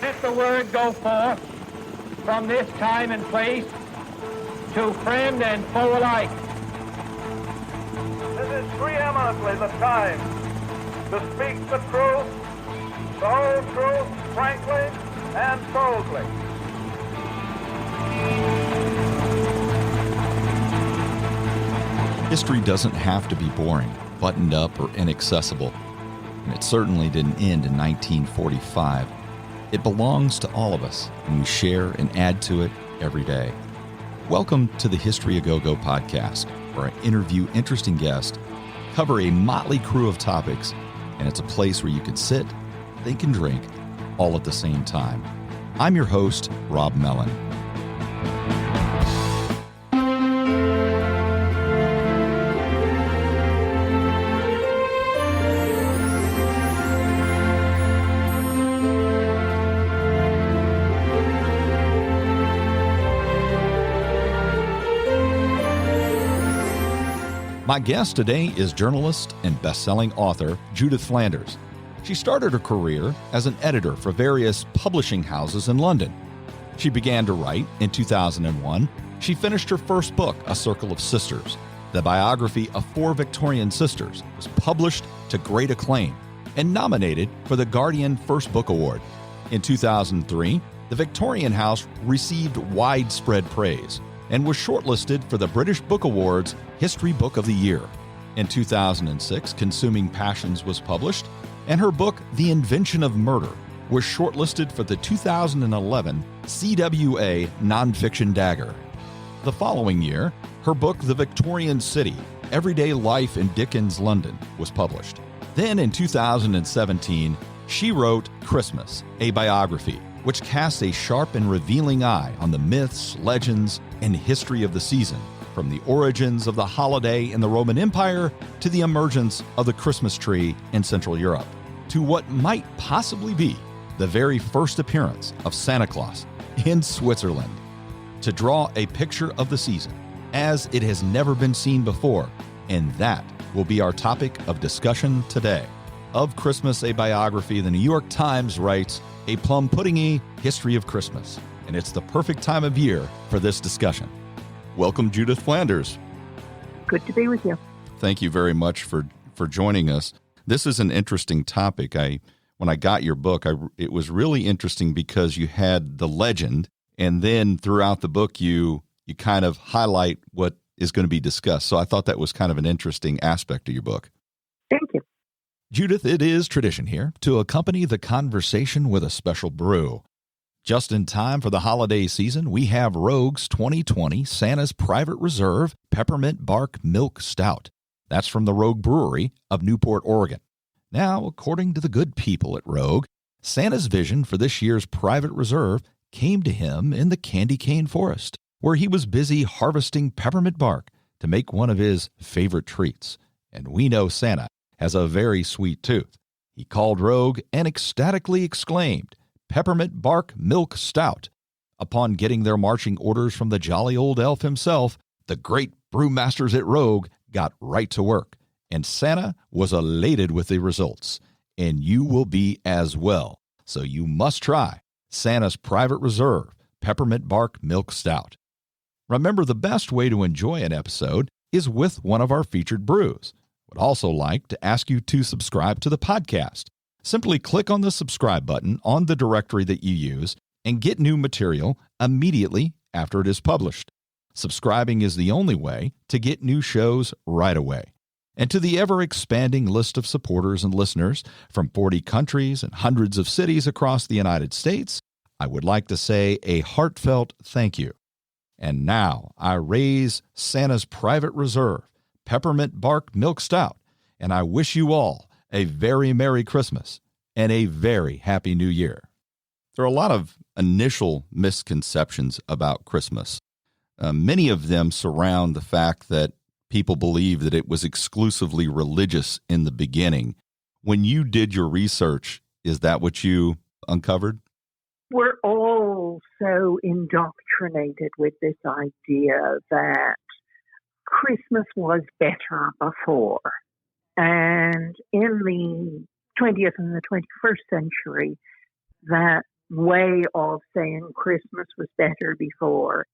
Let the word go forth from this time and place to friend and foe alike. This is preeminently the time to speak the truth, the whole truth, frankly and boldly. History doesn't have to be boring, buttoned up, or inaccessible. And it certainly didn't end in 1945. It belongs to all of us, and we share and add to it every day. Welcome to the History A Go-Go podcast, where I interview interesting guests, cover a motley crew of topics, and it's a place where you can sit, think, and drink all at the same time. I'm your host, Rob Mellon. My guest today is journalist and best-selling author Judith Flanders. She started her career as an editor for various publishing houses in London. She began to write in 2001. She finished her first book, A Circle of Sisters. The biography of 4 Victorian sisters was published to great acclaim and nominated for the Guardian First Book Award. In 2003, the Victorian House received widespread praise and was shortlisted for the British Book Awards History Book of the Year. In 2006, Consuming Passions was published, and her book, The Invention of Murder, was shortlisted for the 2011 CWA Nonfiction Dagger. The following year, her book, The Victorian City, Everyday Life in Dickens' London, was published. Then in 2017, she wrote Christmas, a biography, which casts a sharp and revealing eye on the myths, legends, and history of the season, from the origins of the holiday in the Roman Empire to the emergence of the Christmas tree in Central Europe, to what might possibly be the very first appearance of Santa Claus in Switzerland, to draw a picture of the season as it has never been seen before, and that will be our topic of discussion today. Of Christmas, a biography, the New York Times writes, a plum-puddingy history of Christmas, and it's the perfect time of year for this discussion. Welcome, Judith Flanders. Good to be with you. Thank you very much for joining us. This is an interesting topic. When I got your book, it was really interesting because you had the legend, and then throughout the book, you kind of highlight what is going to be discussed. So I thought that was kind of an interesting aspect of your book. Thank you. Judith, it is tradition here to accompany the conversation with a special brew. Just in time for the holiday season, we have Rogue's 2020 Santa's Private Reserve Peppermint Bark Milk Stout. That's from the Rogue Brewery of Newport, Oregon. Now, according to the good people at Rogue, Santa's vision for this year's Private Reserve came to him in the candy cane forest, where he was busy harvesting peppermint bark to make one of his favorite treats. And we know Santa has a very sweet tooth. He called Rogue and ecstatically exclaimed, "Peppermint Bark Milk Stout." Upon getting their marching orders from the jolly old elf himself, the great brewmasters at Rogue got right to work, and Santa was elated with the results. And you will be as well. So you must try Santa's Private Reserve Peppermint Bark Milk Stout. Remember, the best way to enjoy an episode is with one of our featured brews. Would also like to ask you to subscribe to the podcast. Simply click on the subscribe button on the directory that you use and get new material immediately after it is published. Subscribing is the only way to get new shows right away. And to the ever-expanding list of supporters and listeners from 40 countries and hundreds of cities across the United States, I would like to say a heartfelt thank you. And now I raise Santa's Private Reserve Peppermint Bark Milk Stout, and I wish you all a very Merry Christmas and a very Happy New Year. There are a lot of initial misconceptions about Christmas. Many of them surround the fact that people believe that it was exclusively religious in the beginning. When you did your research, is that what you uncovered? We're all so indoctrinated with this idea that Christmas was better before. And in the 20th and the 21st century, that way of saying Christmas was better before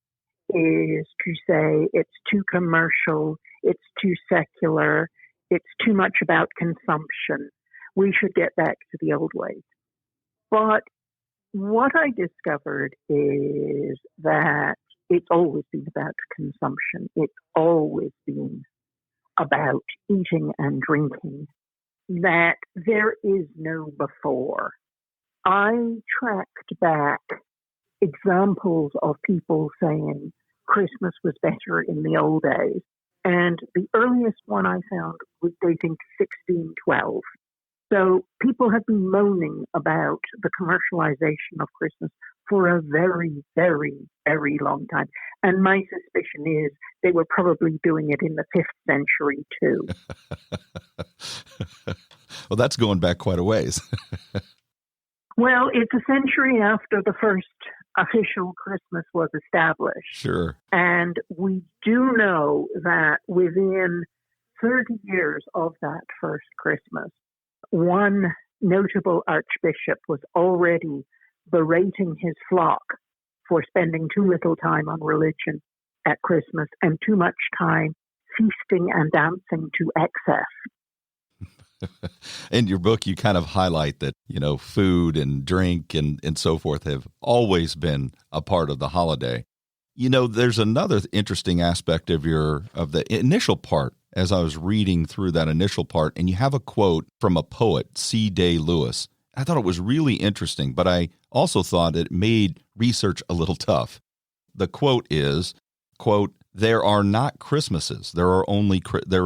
is to say it's too commercial, it's too secular, it's too much about consumption. We should get back to the old ways. But what I discovered is that it's always been about consumption. It's always been about eating and drinking, that there is no before. I tracked back examples of people saying Christmas was better in the old days, and the earliest one I found was dating 1612. So people have been moaning about the commercialization of Christmas for a very, very, very long time. And my suspicion is they were probably doing it in the 5th century too. Well, that's going back quite a ways. Well, it's a century after the first official Christmas was established. Sure. And we do know that within 30 years of that first Christmas, one notable archbishop was already berating his flock for spending too little time on religion at Christmas and too much time feasting and dancing to excess. In your book, you kind of highlight that, food and drink and so forth have always been a part of the holiday. There's another interesting aspect of the initial part as I was reading through that initial part, and you have a quote from a poet, C. Day Lewis. I thought it was really interesting, but I also thought it made research a little tough. The quote is, quote, "There are not Christmases. There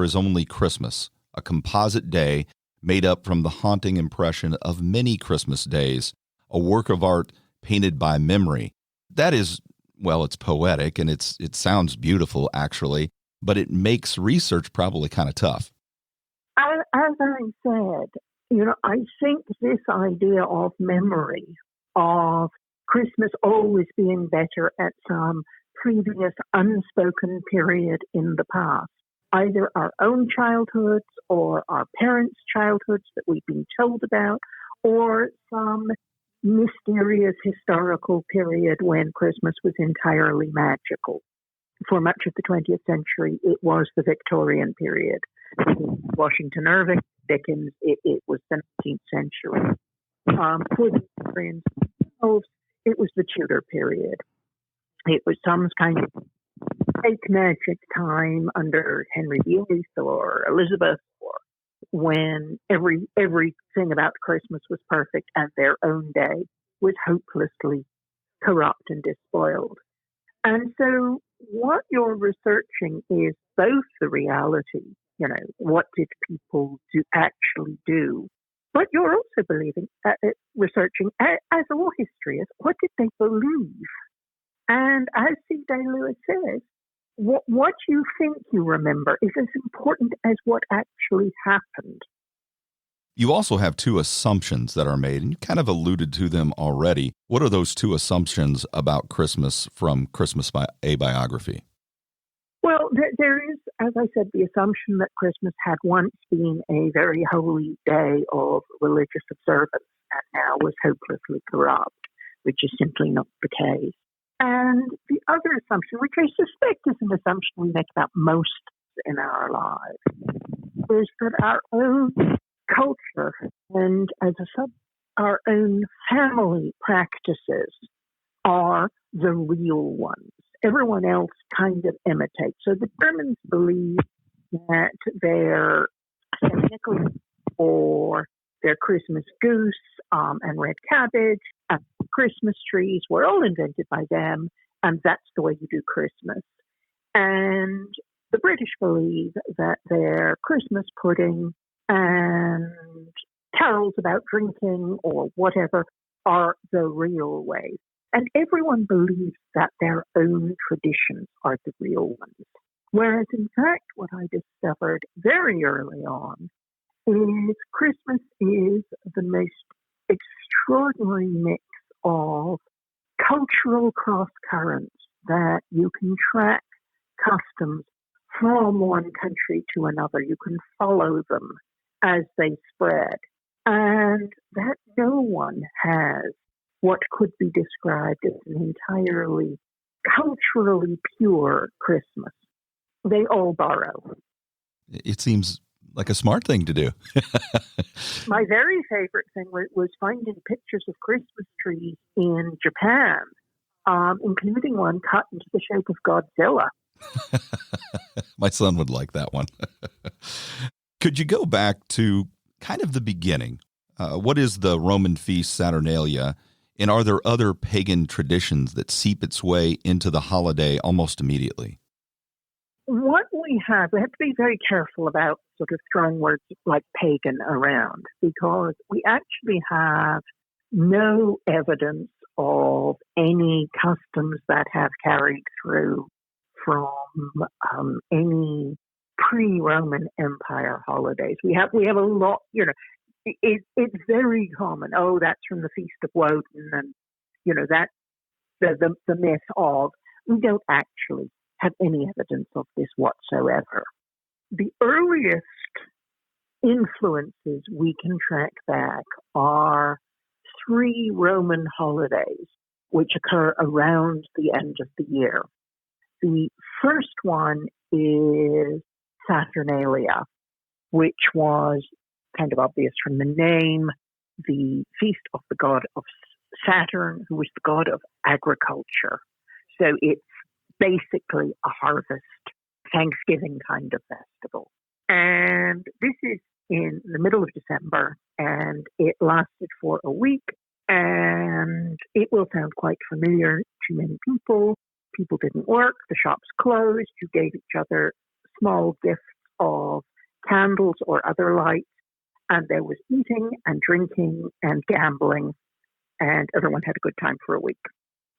is only Christmas, a composite day made up from the haunting impression of many Christmas days, a work of art painted by memory." That is, well, it's poetic and it sounds beautiful, actually, but it makes research probably kind of tough. As I said, I think this idea of memory, of Christmas always being better at some previous unspoken period in the past, either our own childhoods or our parents' childhoods that we've been told about, or some mysterious historical period when Christmas was entirely magical. For much of the 20th century, it was the Victorian period. Washington Irving, Dickens, it was the 19th century. For the Victorians themselves, it was the Tudor period. It was some kind of fake magic time under Henry VIII or Elizabeth, or when everything about Christmas was perfect and their own day was hopelessly corrupt and despoiled. And so what you're researching is both the reality, what did people actually do, but you're also researching, as all history is, what did they believe? And as C. Day Lewis says, what you think you remember is as important as what actually happened. You also have two assumptions that are made, and you kind of alluded to them already. What are those two assumptions about Christmas from Christmas A Biography? Well, there is, as I said, the assumption that Christmas had once been a very holy day of religious observance and now was hopelessly corrupt, which is simply not the case. And the other assumption, which I suspect is an assumption we make about most in our lives, is that our own culture and, as a sub, our own family practices are the real ones. Everyone else kind of imitates. So the Germans believe that their St. Nicholas or their Christmas goose and red cabbage and Christmas trees were all invented by them, and that's the way you do Christmas. And the British believe that their Christmas pudding and carols about drinking or whatever are the real way. And everyone believes that their own traditions are the real ones. Whereas, in fact, what I discovered very early on is Christmas is the most extraordinary mix of cultural cross-currents that you can track customs from one country to another. You can follow them as they spread. And that no one has what could be described as an entirely culturally pure Christmas. They all borrow. It seems like a smart thing to do. My very favorite thing was finding pictures of Christmas trees in Japan, including one cut into the shape of Godzilla. My son would like that one. Could you go back to kind of the beginning? What is the Roman feast Saturnalia, and are there other pagan traditions that seep its way into the holiday almost immediately? What we have to be very careful about sort of throwing words like pagan around, because we actually have no evidence of any customs that have carried through from any pre-Roman Empire holidays. We have a lot, it's very common. Oh, that's from the Feast of Woden, and that's the myth of. We don't actually have any evidence of this whatsoever. The earliest influences we can track back are 3 Roman holidays which occur around the end of the year. The first one is Saturnalia, which was kind of obvious from the name, the feast of the god of Saturn, who was the god of agriculture. So it's basically a harvest, Thanksgiving kind of festival. And this is in the middle of December, and it lasted for a week, and it will sound quite familiar to many people. People didn't work, the shops closed, you gave each other small gifts of candles or other lights, and there was eating and drinking and gambling, and everyone had a good time for a week.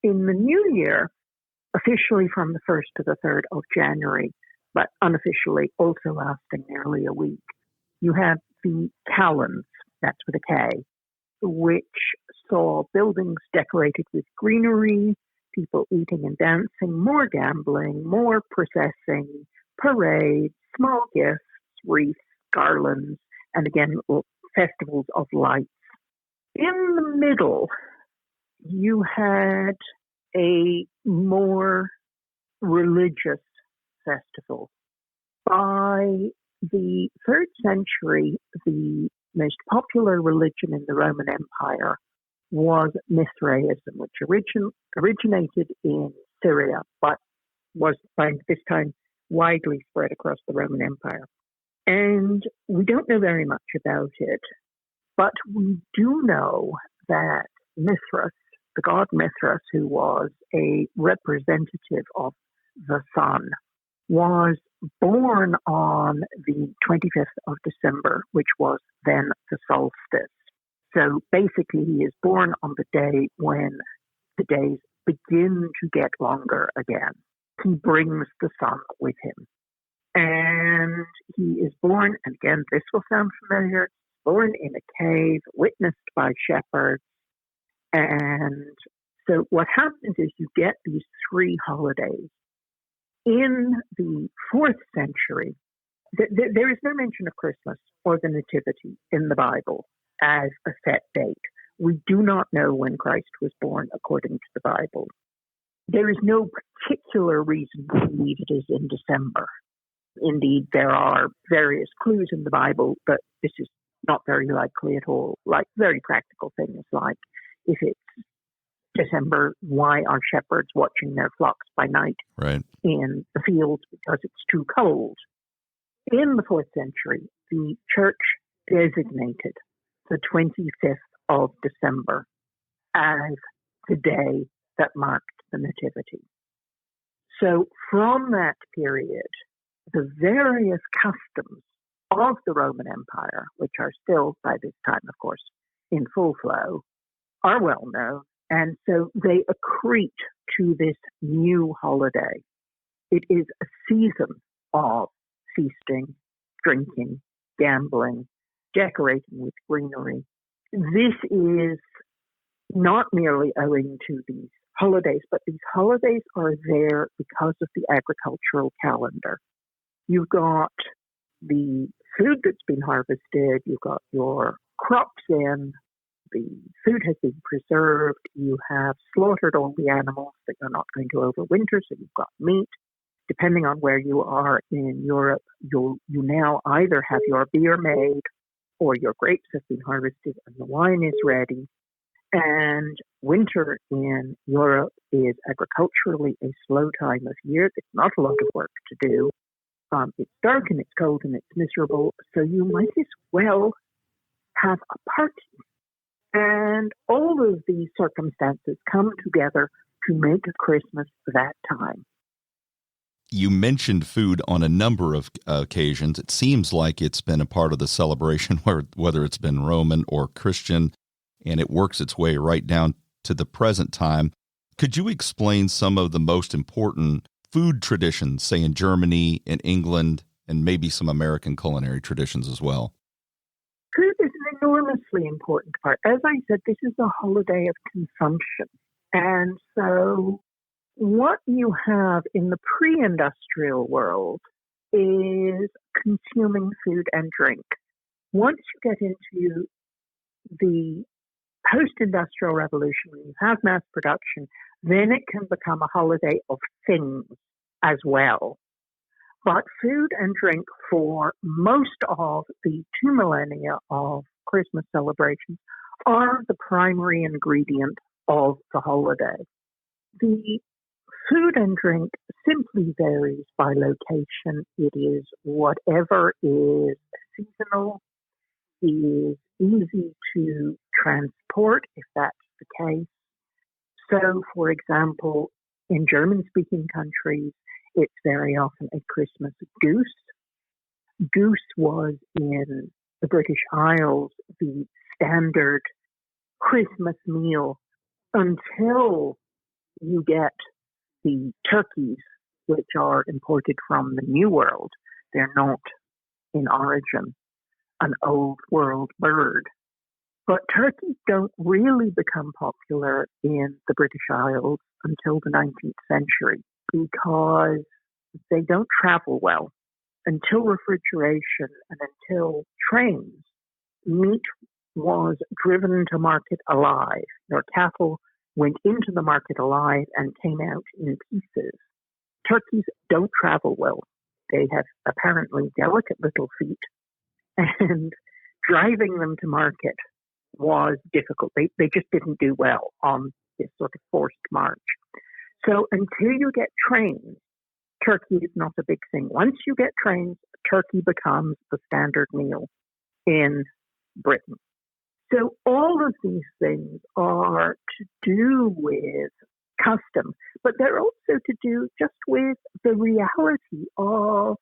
In the new year, officially from the 1st to the 3rd of January, but unofficially also lasting nearly a week, you have the Calends, that's with a K, which saw buildings decorated with greenery, people eating and dancing, more gambling, more processing, parades, small gifts, wreaths, garlands, and again, festivals of lights. In the middle, you had a more religious festival. By the 3rd century, the most popular religion in the Roman Empire was Mithraism, which originated in Syria, but was by this time widely spread across the Roman Empire. And we don't know very much about it, but we do know that Mithras, the god Mithras, who was a representative of the sun, was born on the 25th of December, which was then the solstice. So basically, he is born on the day when the days begin to get longer again. He brings the sun with him. And he is born, and again, this will sound familiar, born in a cave, witnessed by shepherds. And so what happens is you get these 3 holidays. In the 4th century, there is no mention of Christmas or the Nativity in the Bible as a set date. We do not know when Christ was born according to the Bible. There is no particular reason to believe it is in December. Indeed, there are various clues in the Bible, but this is not very likely at all. Like very practical things like if it's December, why are shepherds watching their flocks by night in the fields? Because it's too cold. In the 4th century, the church designated the 25th of December as the day that marked the Nativity. So from that period, the various customs of the Roman Empire, which are still by this time, of course, in full flow, are well known. And so they accrete to this new holiday. It is a season of feasting, drinking, gambling, decorating with greenery. This is not merely owing to these holidays, but these holidays are there because of the agricultural calendar. You've got the food that's been harvested, you've got your crops in, the food has been preserved. You have slaughtered all the animals that you're not going to overwinter, so you've got meat. Depending on where you are in Europe, you now either have your beer made or your grapes have been harvested and the wine is ready. And winter in Europe is agriculturally a slow time of year. There's not a lot of work to do. It's dark and it's cold and it's miserable, so you might as well have a party. And all of these circumstances come together to make Christmas that time. You mentioned food on a number of occasions. It seems like it's been a part of the celebration, whether it's been Roman or Christian, and it works its way right down to the present time. Could you explain some of the most important food traditions, say in Germany, in England, and maybe some American culinary traditions as well? Food is an enormously important part. As I said, this is a holiday of consumption. And so what you have in the pre-industrial world is consuming food and drink. Once you get into the post-industrial revolution, when you have mass production, then it can become a holiday of things as well. But food and drink for most of the 2 millennia of Christmas celebrations are the primary ingredient of the holiday. The food and drink simply varies by location. It is whatever is seasonal, is easy to transport, if that's the case. So, for example, in German-speaking countries, it's very often a Christmas goose. Goose was in the British Isles the standard Christmas meal until you get the turkeys, which are imported from the New World. They're not in origin an old world bird. But turkeys don't really become popular in the British Isles until the 19th century because they don't travel well. Until refrigeration and until trains, meat was driven to market alive. Your cattle went into the market alive and came out in pieces. Turkeys don't travel well. They have apparently delicate little feet, and driving them to market was difficult. They just didn't do well on this sort of forced march. So until you get trains, turkey is not a big thing. Once you get trains, turkey becomes the standard meal in Britain. So all of these things are to do with custom, but they're also to do just with the reality of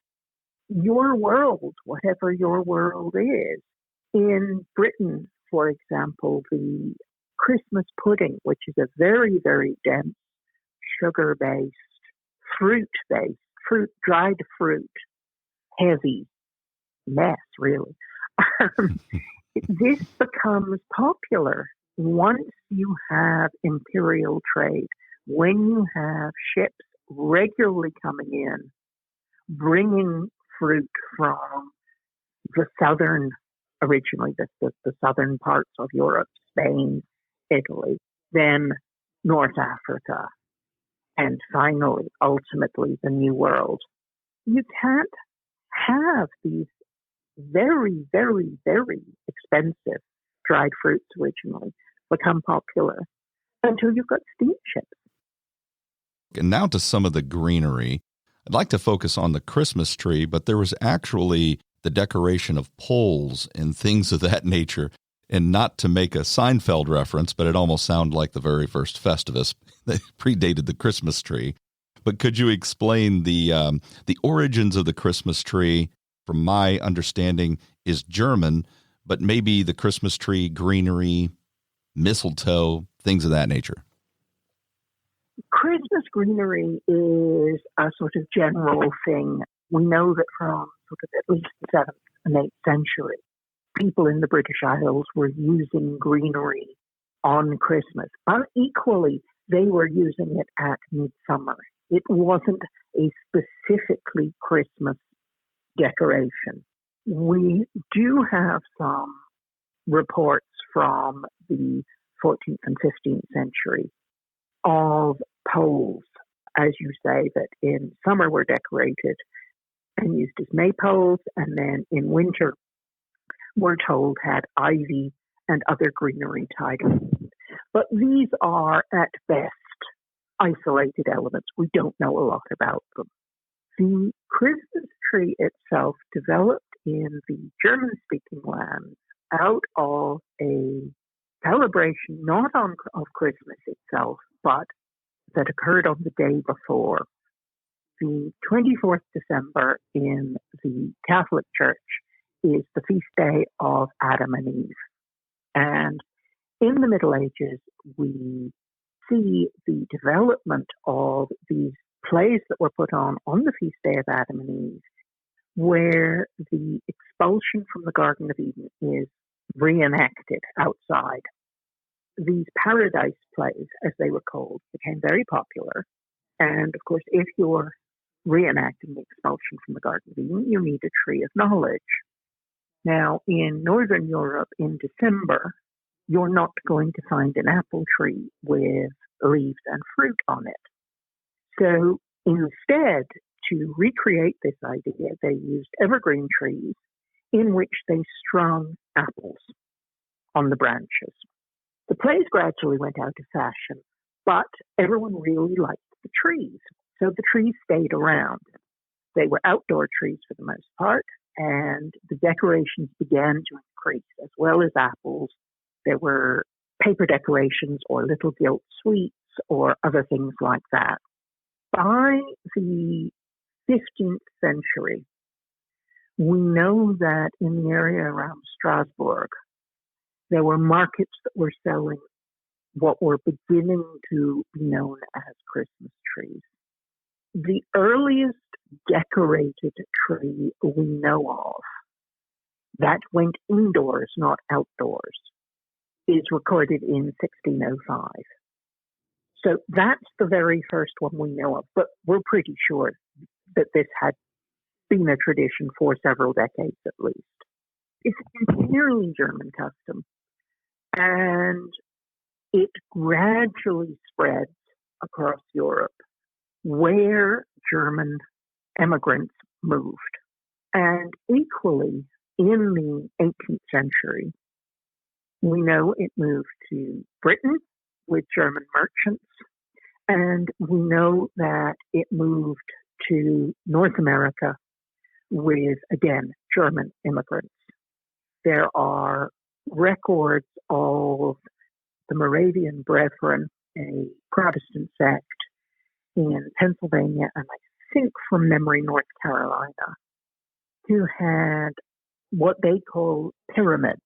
your world, whatever your world is. In Britain, for example, the Christmas pudding, which is a very, very dense, sugar-based, dried fruit, heavy mess, really. This becomes popular once you have imperial trade, when you have ships regularly coming in, bringing fruit from the southern, originally the southern parts of Europe, Spain, Italy, then North Africa, and finally, ultimately, the New World. You can't have these very, very, very expensive dried fruits originally become popular until you've got steamships. And now to some of the greenery. I'd like to focus on the Christmas tree, but there was actually the decoration of poles and things of that nature. And not to make a Seinfeld reference, but it almost sounded like the very first Festivus that predated the Christmas tree. But could you explain the origins of the Christmas tree? From my understanding, is German, but maybe the Christmas tree, greenery, mistletoe, things of that nature. Christmas greenery is a sort of general thing. We know that from sort of at least the 7th and 8th century, people in the British Isles were using greenery on Christmas. Unequally, they were using it at midsummer. It wasn't a specifically Christmas decoration. We do have some reports from the 14th and 15th century of poles, as you say, that in summer were decorated and used as maypoles, and then in winter, we're told, had ivy and other greenery tied on. But these are, at best, isolated elements. We don't know a lot about them. The Christmas tree itself developed in the German-speaking lands out of a celebration not of Christmas itself, but that occurred on the day before. The 24th December in the Catholic Church is the feast day of Adam and Eve. And in the Middle Ages, we see the development of these plays that were put on the feast day of Adam and Eve, where the expulsion from the Garden of Eden is reenacted outside. These paradise plays, as they were called, became very popular. And of course, if you're reenacting the expulsion from the Garden of Eden, you need a tree of knowledge. Now, in Northern Europe in December, you're not going to find an apple tree with leaves and fruit on it. So instead, to recreate this idea, they used evergreen trees in which they strung apples on the branches. The plays gradually went out of fashion, but everyone really liked the trees. So the trees stayed around. They were outdoor trees for the most part, and the decorations began to increase, as well as apples. There were paper decorations or little gilt sweets or other things like that. By the 15th century, we know that in the area around Strasbourg, there were markets that were selling what were beginning to be known as Christmas trees. The earliest decorated tree we know of that went indoors, not outdoors, is recorded in 1605. So that's the very first one we know of, but we're pretty sure that this had been a tradition for several decades at least. It's an entirely German custom, and it gradually spreads across Europe where German immigrants moved. And equally, in the 18th century, we know it moved to Britain with German merchants, and we know that it moved to North America with, again, German immigrants. There are records of the Moravian Brethren, a Protestant sect in Pennsylvania, and I think from memory, North Carolina, who had what they call pyramids,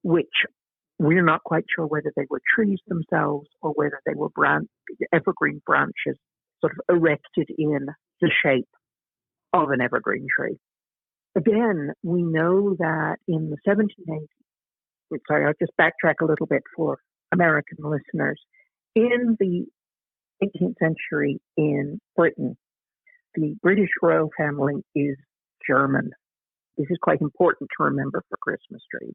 which we're not quite sure whether they were trees themselves or whether they were evergreen branches sort of erected in the shape of an evergreen tree. Again, we know that in the 1780s, I'll just backtrack a little bit for American listeners. In the 18th century in Britain, the British royal family is German. This is quite important to remember for Christmas trees.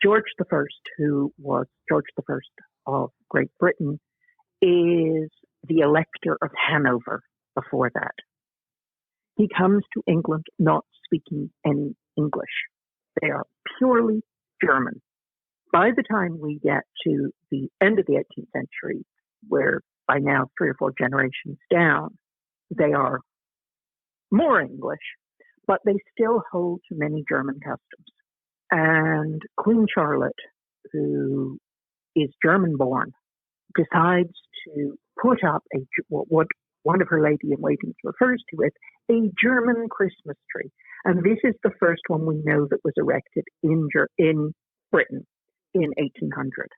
George I, who was George I of Great Britain, is the Elector of Hanover before that. He comes to England not speaking any English. They are purely German. By the time we get to the end of the 18th century, where by now 3 or 4 generations down, they are more English, but they still hold to many German customs. And Queen Charlotte, who is German-born, decides to put up what one of her lady-in-waitings refers to as a German Christmas tree. And this is the first one we know that was erected in Britain in 1800.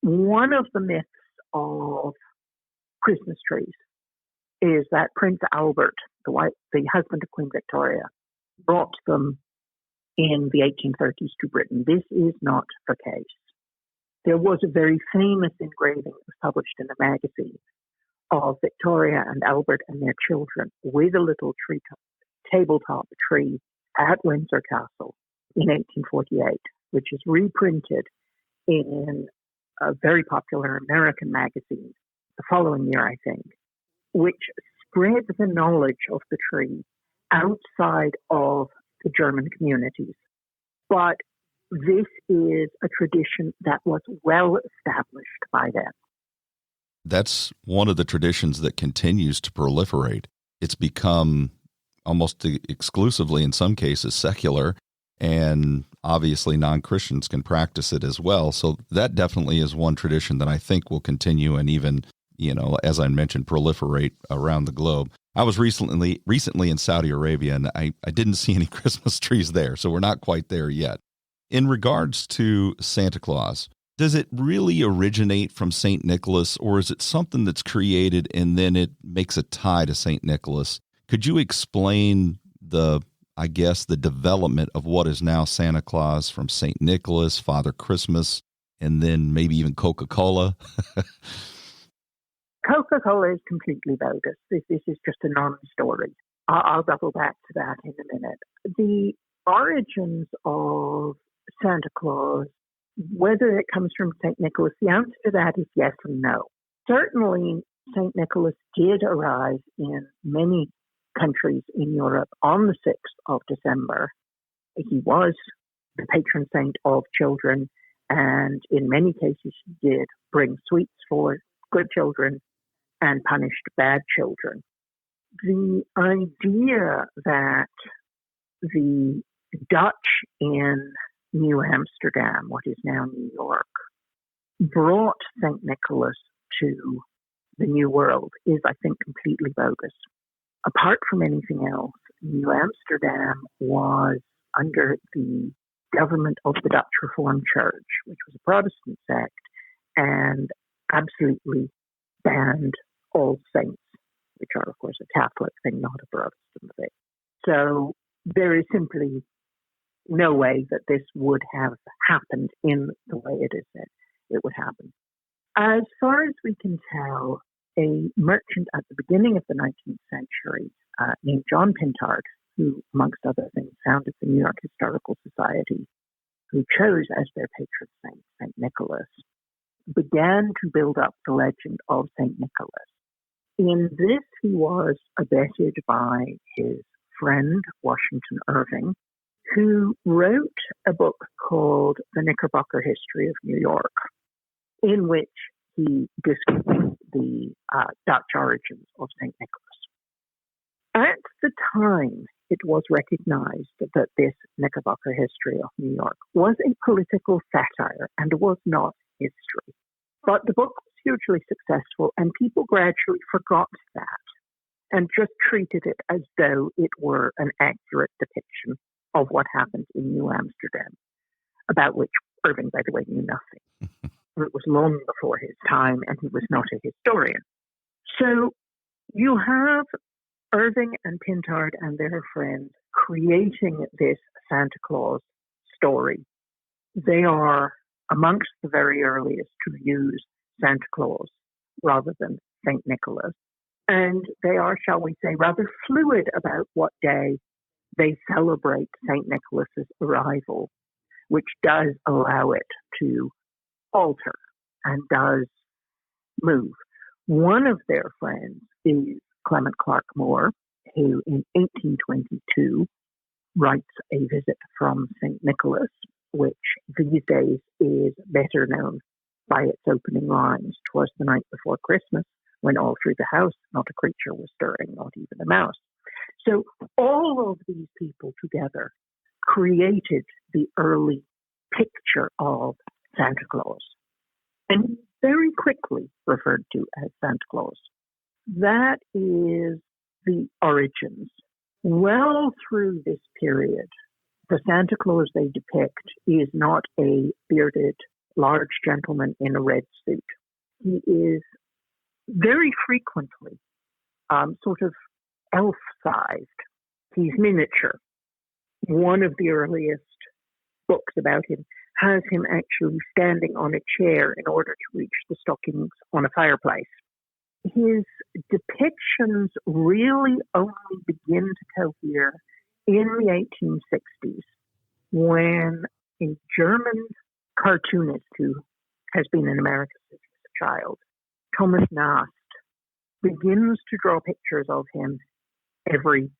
One of the myths of Christmas trees is that Prince Albert, the husband of Queen Victoria, brought them in the 1830s to Britain. This is not the case. There was a very famous engraving that was published in a magazine of Victoria and Albert and their children with a little tabletop tree at Windsor Castle in 1848. which is reprinted in a very popular American magazine the following year, I think, which spread the knowledge of the tree outside of the German communities. But this is a tradition that was well established by then. That's one of the traditions that continues to proliferate. It's become almost exclusively, in some cases, secular, and obviously non-Christians can practice it as well. So that definitely is one tradition that I think will continue and even, as I mentioned, proliferate around the globe. I was recently in Saudi Arabia, and I didn't see any Christmas trees there, so we're not quite there yet. In regards to Santa Claus, does it really originate from St. Nicholas, or is it something that's created and then it makes a tie to St. Nicholas? Could you explain the development of what is now Santa Claus from St. Nicholas, Father Christmas, and then maybe even Coca-Cola? Coca-Cola is completely bogus. This is just a non-story. I'll double back to that in a minute. The origins of Santa Claus, whether it comes from St. Nicholas, the answer to that is yes and no. Certainly, St. Nicholas did arrive in many countries in Europe on the 6th of December. He was the patron saint of children, and in many cases he did bring sweets for good children and punished bad children. The idea that the Dutch in New Amsterdam, what is now New York, brought St. Nicholas to the New World is, I think, completely bogus. Apart from anything else, New Amsterdam was under the government of the Dutch Reformed Church, which was a Protestant sect, and absolutely banned All Saints, which are, of course, a Catholic thing, not a Protestant thing. So there is simply no way that this would have happened in the way it is said it would happen. As far as we can tell, a merchant at the beginning of the 19th century named John Pintard, who, amongst other things, founded the New York Historical Society, who chose as their patron saint, St. Nicholas, began to build up the legend of St. Nicholas. In this, he was abetted by his friend, Washington Irving, who wrote a book called The Knickerbocker History of New York, in which he discussed the Dutch origins of St. Nicholas. At the time, it was recognized that this Knickerbocker History of New York was a political satire and was not history. But the book was hugely successful, and people gradually forgot that and just treated it as though it were an accurate depiction of what happened in New Amsterdam, about which Irving, by the way, knew nothing. It was long before his time, and he was not a historian. So you have Irving and Pintard and their friends creating this Santa Claus story. They are amongst the very earliest to use Santa Claus rather than St. Nicholas. And they are, shall we say, rather fluid about what day they celebrate St. Nicholas's arrival, which does allow it to alter and does move. One of their friends is Clement Clark Moore, who in 1822 writes a visit from St. Nicholas, which these days is better known by its opening lines. "'Twas the night before Christmas, when all through the house not a creature was stirring, not even a mouse." So all of these people together created the early picture of Santa Claus, and very quickly referred to as Santa Claus. That is the origins. Well through this period, the Santa Claus they depict is not a bearded, large gentleman in a red suit. He is very frequently sort of elf-sized. He's miniature. One of the earliest books about him has him actually standing on a chair in order to reach the stockings on a fireplace. His depictions really only begin to cohere in the 1860s, when a German cartoonist who has been in America since he was a child, Thomas Nast, begins to draw pictures of him every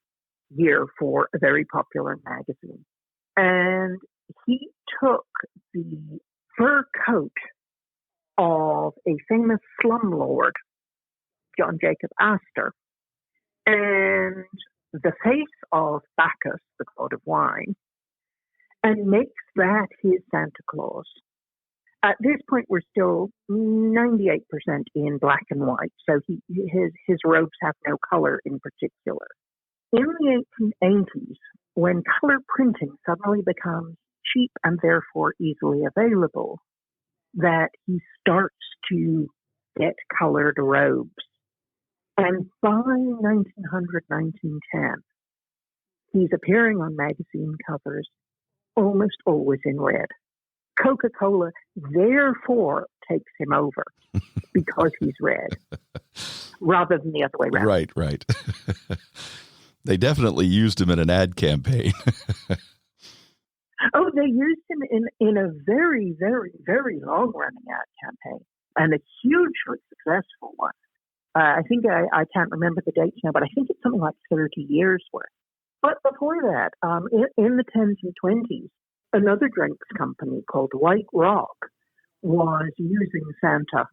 year for a very popular magazine. And he took the fur coat of a famous slumlord, John Jacob Astor, and the face of Bacchus, the god of wine, and makes that his Santa Claus. At this point, we're still 98% in black and white, so his robes have no color in particular. In the 1880s, when color printing suddenly becomes cheap and therefore easily available, that he starts to get colored robes. And by 1900, 1910, he's appearing on magazine covers almost always in red. Coca-Cola, therefore, takes him over because he's red, rather than the other way around. Right. They definitely used him in an ad campaign. Oh, they used him in a very, very, very long-running ad campaign, and a hugely successful one. I think I can't remember the dates now, but I think it's something like 30 years worth. But before that, in the 10s and 20s, another drinks company called White Rock was using Santa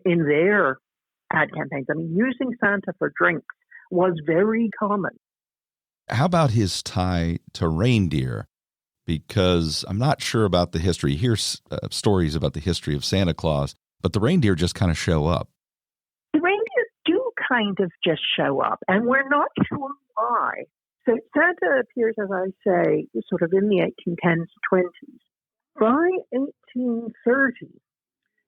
in their ad campaigns. I mean, using Santa for drinks was very common. How about his tie to reindeer? Because I'm not sure about the history. Here's stories about the history of Santa Claus, but the reindeer just kind of show up. The reindeer do kind of just show up, and we're not sure why. So Santa appears, as I say, sort of in the 1810s, 20s. By 1830,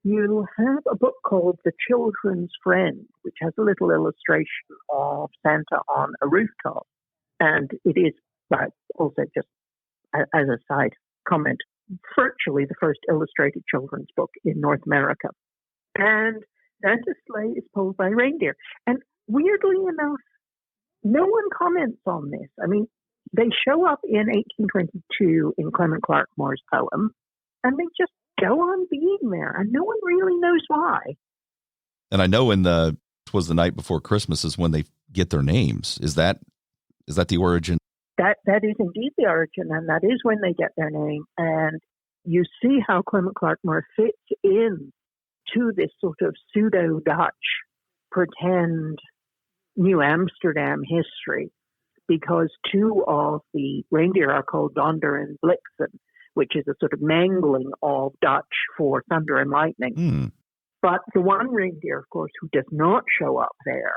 you'll have a book called The Children's Friend, which has a little illustration of Santa on a rooftop. And it is, also just as a side comment, virtually the first illustrated children's book in North America. And Santa's sleigh is pulled by reindeer. And weirdly enough, no one comments on this. I mean, they show up in 1822 in Clement Clarke Moore's poem, and they just go on being there, and no one really knows why. And I know it was the night before Christmas is when they get their names. Is that the origin? That is indeed the origin, and that is when they get their name. And you see how Clement Clarke Moore fits in to this sort of pseudo-Dutch pretend New Amsterdam history, because two of the reindeer are called Donner and Blitzen, which is a sort of mangling of Dutch for thunder and lightning. But the one reindeer, of course, who does not show up there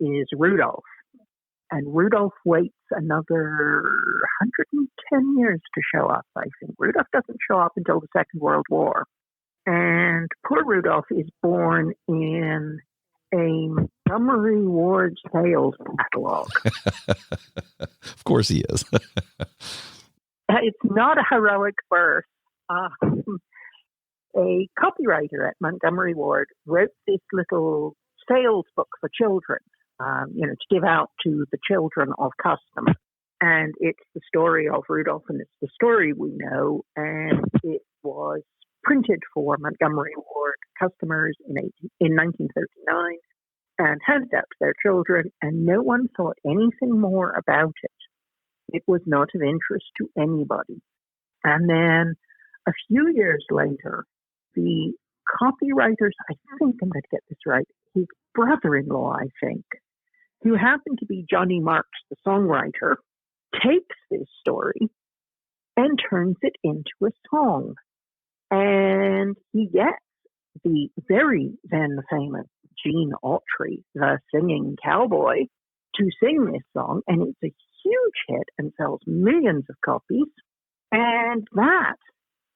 is Rudolph. And Rudolph waits another 110 years to show up, I think. Rudolph doesn't show up until the Second World War. And poor Rudolph is born in a Montgomery Ward sales catalog. Of course he is. It's not a heroic birth. A copywriter at Montgomery Ward wrote this little sales book for children, to give out to the children of customers. And it's the story of Rudolph, and it's the story we know. And it was printed for Montgomery Ward customers in 1939 and handed out to their children, and no one thought anything more about it. It was not of interest to anybody. And then a few years later, the copywriters, I think I'm going to get this right, his brother-in-law, I think, who happened to be Johnny Marks, the songwriter, takes this story and turns it into a song. And he gets the very then famous Gene Autry, the singing cowboy, to sing this song. And it's a huge hit and sells millions of copies. And that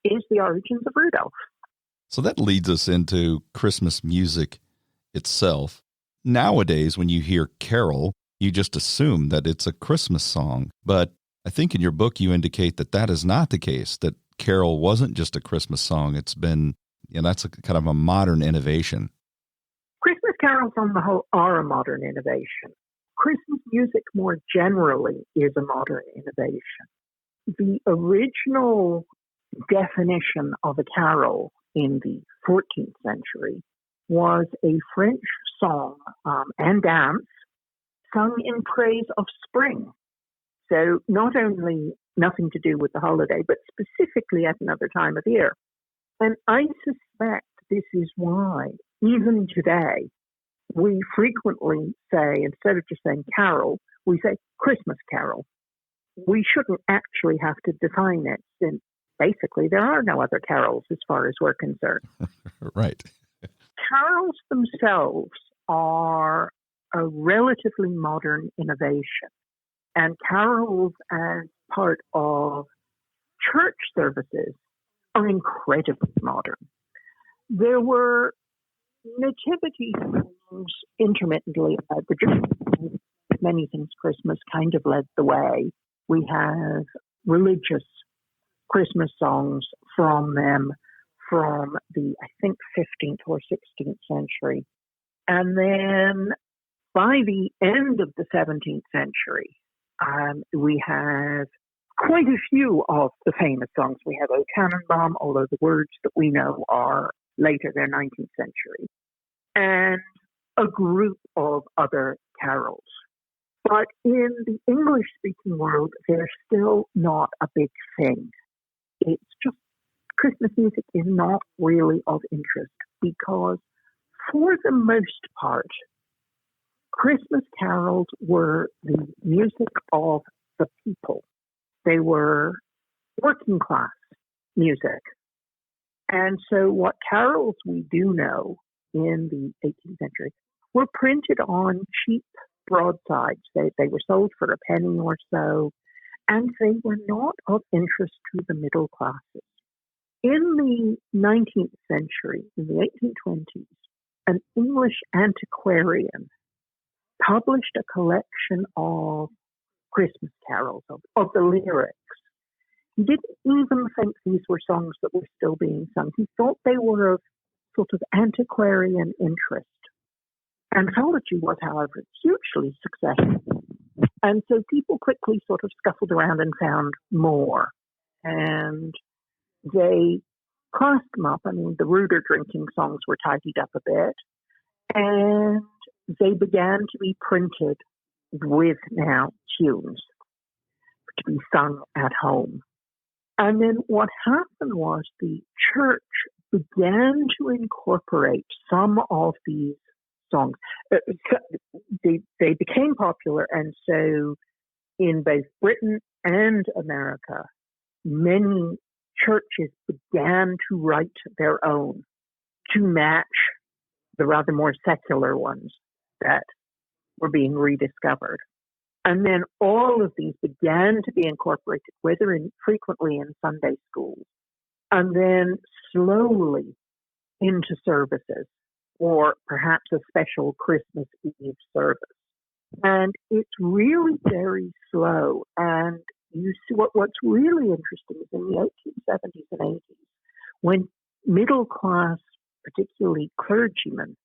is the origins of Rudolph. So that leads us into Christmas music itself. Nowadays, when you hear carol, you just assume that it's a Christmas song. But I think in your book, you indicate that that is not the case, that carol wasn't just a Christmas song. It's been, that's a kind of a modern innovation. Christmas carols on the whole are a modern innovation. Christmas music more generally is a modern innovation. The original definition of a carol in the 14th century was a French song and dance sung in praise of spring. So not only nothing to do with the holiday, but specifically at another time of year. And I suspect this is why, even today, we frequently say, instead of just saying carol, we say Christmas carol. We shouldn't actually have to define it, since basically there are no other carols as far as we're concerned. Right. Carols themselves are a relatively modern innovation, and carols as part of church services are incredibly modern. There were nativity songs intermittently. Many things Christmas kind of led the way. We have religious Christmas songs from them from the, I think, 15th or 16th century. And then by the end of the 17th century, we have quite a few of the famous songs. We have O Tannenbaum, although the words that we know are later, they're 19th century, and a group of other carols. But in the English-speaking world, they're still not a big thing. It's just Christmas music is not really of interest because, for the most part, Christmas carols were the music of the people. They were working class music. And so what carols we do know in the 18th century were printed on cheap broadsides. They were sold for a penny or so, and they were not of interest to the middle classes. In the 19th century, in the 1820s, an English antiquarian published a collection of Christmas carols, of the lyrics. He didn't even think these were songs that were still being sung. He thought they were of sort of antiquarian interest. Anthology was, however, hugely successful. And so people quickly sort of scuffled around and found more. And they classed them up. I mean, the ruder drinking songs were tidied up a bit. And they began to be printed with now tunes to be sung at home. And then what happened was the church began to incorporate some of these songs. They became popular, and so in both Britain and America, many churches began to write their own to match the rather more secular ones that were being rediscovered. And then all of these began to be incorporated, whether frequently in Sunday schools, and then slowly into services, or perhaps a special Christmas Eve service. And it's really very slow. And you see what's really interesting is in the 1870s and 80s, when middle class, particularly clergymen,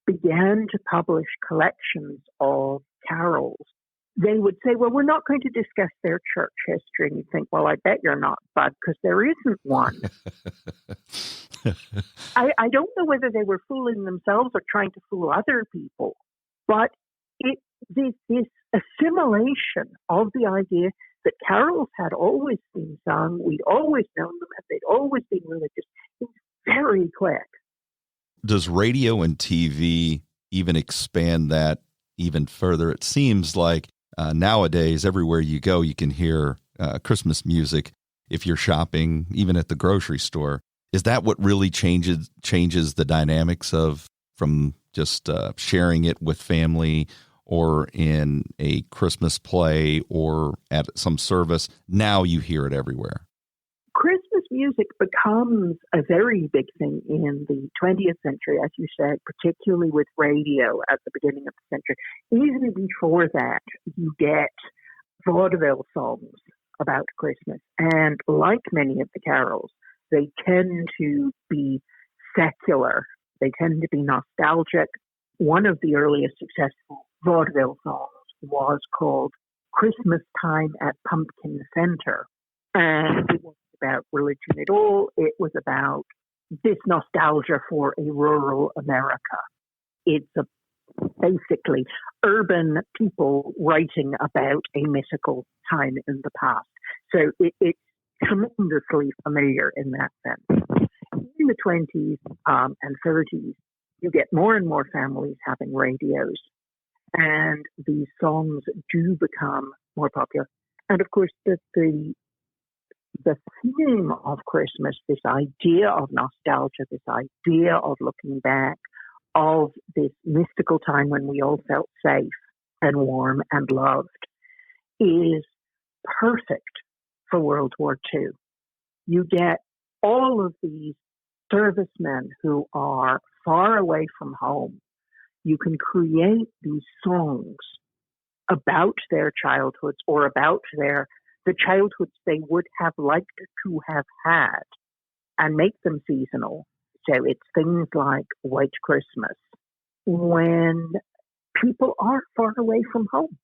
began to publish collections of carols, they would say, well, we're not going to discuss their church history. And you think, well, I bet you're not, Bud, because there isn't one. I don't know whether they were fooling themselves or trying to fool other people, but this assimilation of the idea that carols had always been sung, we'd always known them, and they'd always been religious, is very quick. Does radio and TV even expand that even further? It seems like nowadays, everywhere you go, you can hear Christmas music if you're shopping, even at the grocery store. Is that what really changes the dynamics of from just sharing it with family or in a Christmas play or at some service? Now you hear it everywhere. Christmas music becomes a very big thing in the 20th century, as you said, particularly with radio at the beginning of the century. Even before that, you get vaudeville songs about Christmas. And like many of the carols, they tend to be secular. They tend to be nostalgic. One of the earliest successful vaudeville songs was called Christmas Time at Pumpkin Center. And it was about religion at all. It was about this nostalgia for a rural America. It's basically urban people writing about a mythical time in the past. So it's tremendously familiar in that sense. In the 20s and 30s, you get more and more families having radios, and these songs do become more popular. And of course, the theme of Christmas, this idea of nostalgia, this idea of looking back, of this mystical time when we all felt safe and warm and loved, is perfect for World War II. You get all of these servicemen who are far away from home. You can create these songs about their childhoods or about the childhoods they would have liked to have had and make them seasonal. So it's things like White Christmas, when people are far away from home.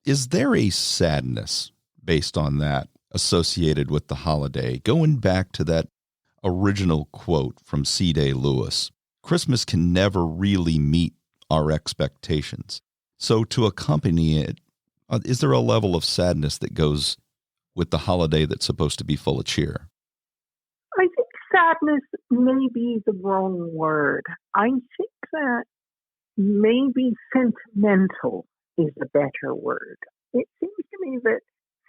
Is there a sadness based on that associated with the holiday? Going back to that original quote from C.D. Lewis, Christmas can never really meet our expectations. So to accompany it, is there a level of sadness that goes with the holiday that's supposed to be full of cheer? I think sadness may be the wrong word. I think that maybe sentimental is a better word. It seems to me that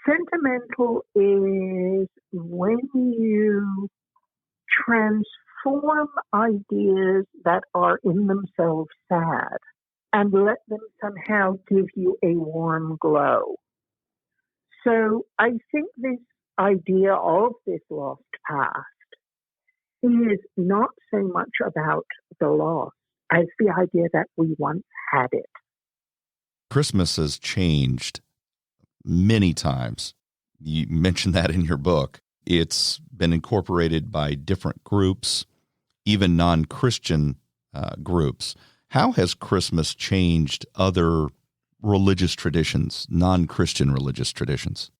sentimental is when you transform ideas that are in themselves sad and let them somehow give you a warm glow. So I think this idea of this lost past is not so much about the loss as the idea that we once had it. Christmas has changed many times. You mentioned that in your book. It's been incorporated by different groups, even non-Christian groups. How has Christmas changed other religious traditions, non-Christian religious traditions?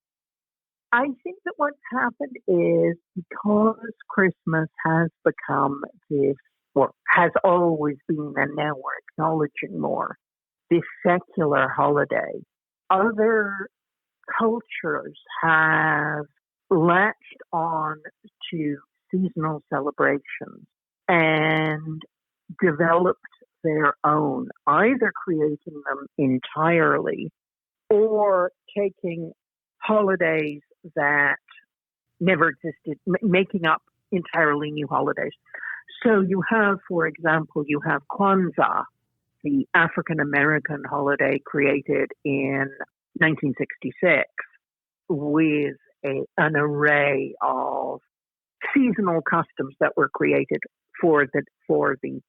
I think that what's happened is because Christmas has become this, or has always been, and now we're acknowledging more, this secular holiday, other cultures have latched on to seasonal celebrations and developed their own, either creating them entirely or taking holidays that never existed, making up entirely new holidays. So you have, for example, you have Kwanzaa, the African-American holiday created in 1966 with an array of seasonal customs that were created for the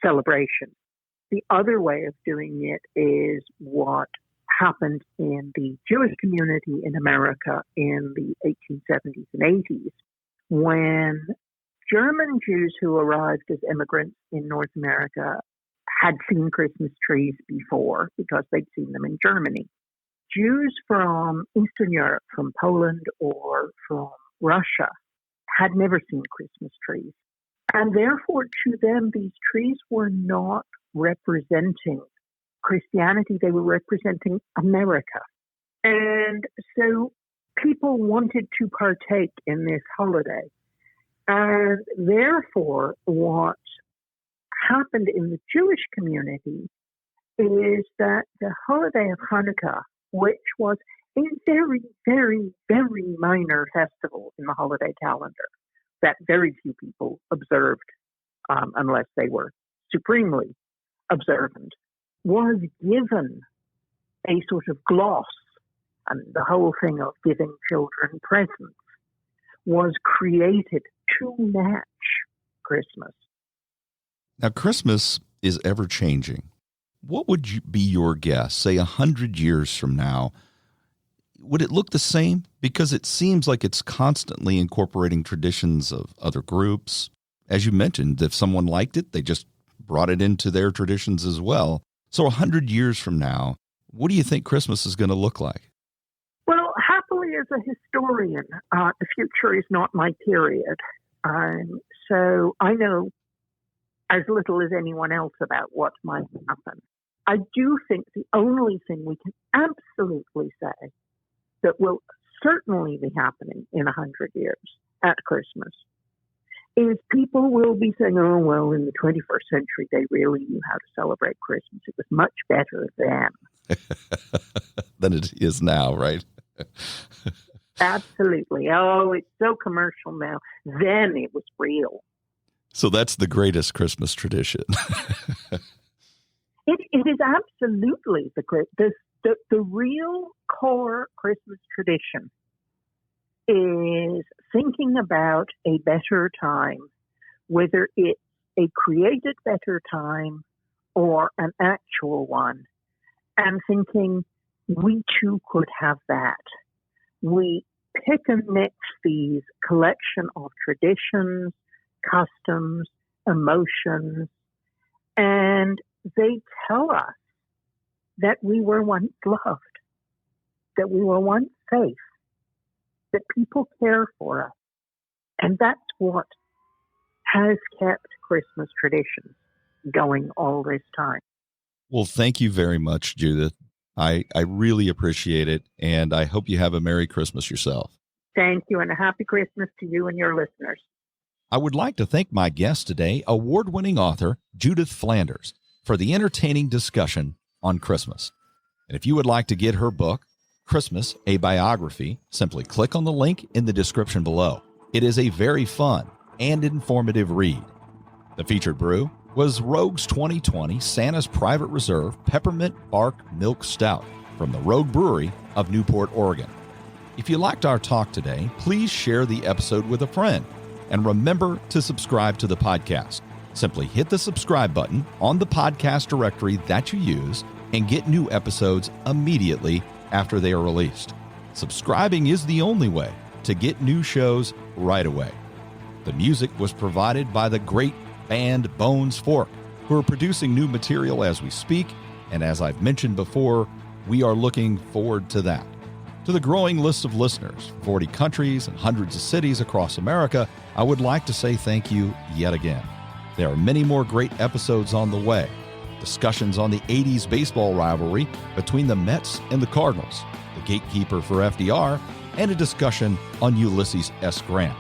celebration. The other way of doing it is what happened in the Jewish community in America in the 1870s and 80s, when German Jews who arrived as immigrants in North America had seen Christmas trees before because they'd seen them in Germany. Jews from Eastern Europe, from Poland or from Russia, had never seen Christmas trees. And therefore, to them, these trees were not representing Christianity, they were representing America. And so people wanted to partake in this holiday. And therefore, what happened in the Jewish community is that the holiday of Hanukkah, which was a very, very, very minor festival in the holiday calendar that very few people observed unless they were supremely observant, was given a sort of gloss, and the whole thing of giving children presents was created to match Christmas. Now, Christmas is ever-changing. What would be your guess, say 100 years from now? Would it look the same? Because it seems like it's constantly incorporating traditions of other groups. As you mentioned, if someone liked it, they just brought it into their traditions as well. So 100 years from now, what do you think Christmas is going to look like? Well, happily as a historian, the future is not my period. So I know as little as anyone else about what might happen. I do think the only thing we can absolutely say that will certainly be happening in 100 years at Christmas is people will be saying, oh, well, in the 21st century, they really knew how to celebrate Christmas. It was much better then. Than it is now, right? Absolutely. Oh, it's so commercial now. Then it was real. So that's the greatest Christmas tradition. It is absolutely the real core Christmas tradition is thinking about a better time, whether it's a created better time or an actual one, and thinking we too could have that. We pick and mix these collection of traditions, customs, emotions, and they tell us that we were once loved, that we were once safe, that people care for us. And that's what has kept Christmas traditions going all this time. Well, thank you very much, Judith. I really appreciate it, and I hope you have a Merry Christmas yourself. Thank you, and a Happy Christmas to you and your listeners. I would like to thank my guest today, award-winning author Judith Flanders, for the entertaining discussion on Christmas. And if you would like to get her book, Christmas, a Biography, simply click on the link in the description below. It is a very fun and informative read. The featured brew was Rogue's 2020 Santa's Private Reserve Peppermint Bark Milk Stout from the Rogue Brewery of Newport, Oregon. If you liked our talk today, please share the episode with a friend. And remember to subscribe to the podcast. Simply hit the subscribe button on the podcast directory that you use and get new episodes immediately after they are released. Subscribing is the only way to get new shows right away. The music was provided by the great band Bones Fork, who are producing new material as we speak, and as I've mentioned before, we are looking forward to that. To the growing list of listeners, 40 countries and hundreds of cities across America, I would like to say thank you yet again. There are many more great episodes on the way. Discussions on the 80s baseball rivalry between the Mets and the Cardinals, the gatekeeper for FDR, and a discussion on Ulysses S. Grant.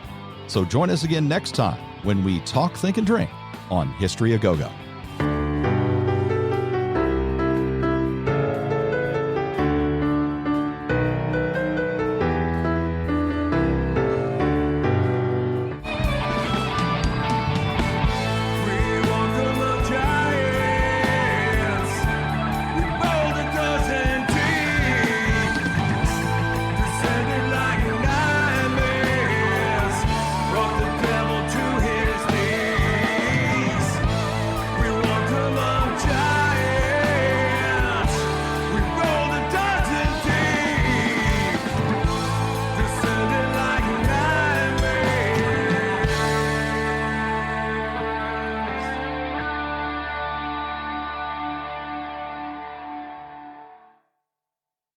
So join us again next time when we talk, think, and drink on History A Go-Go.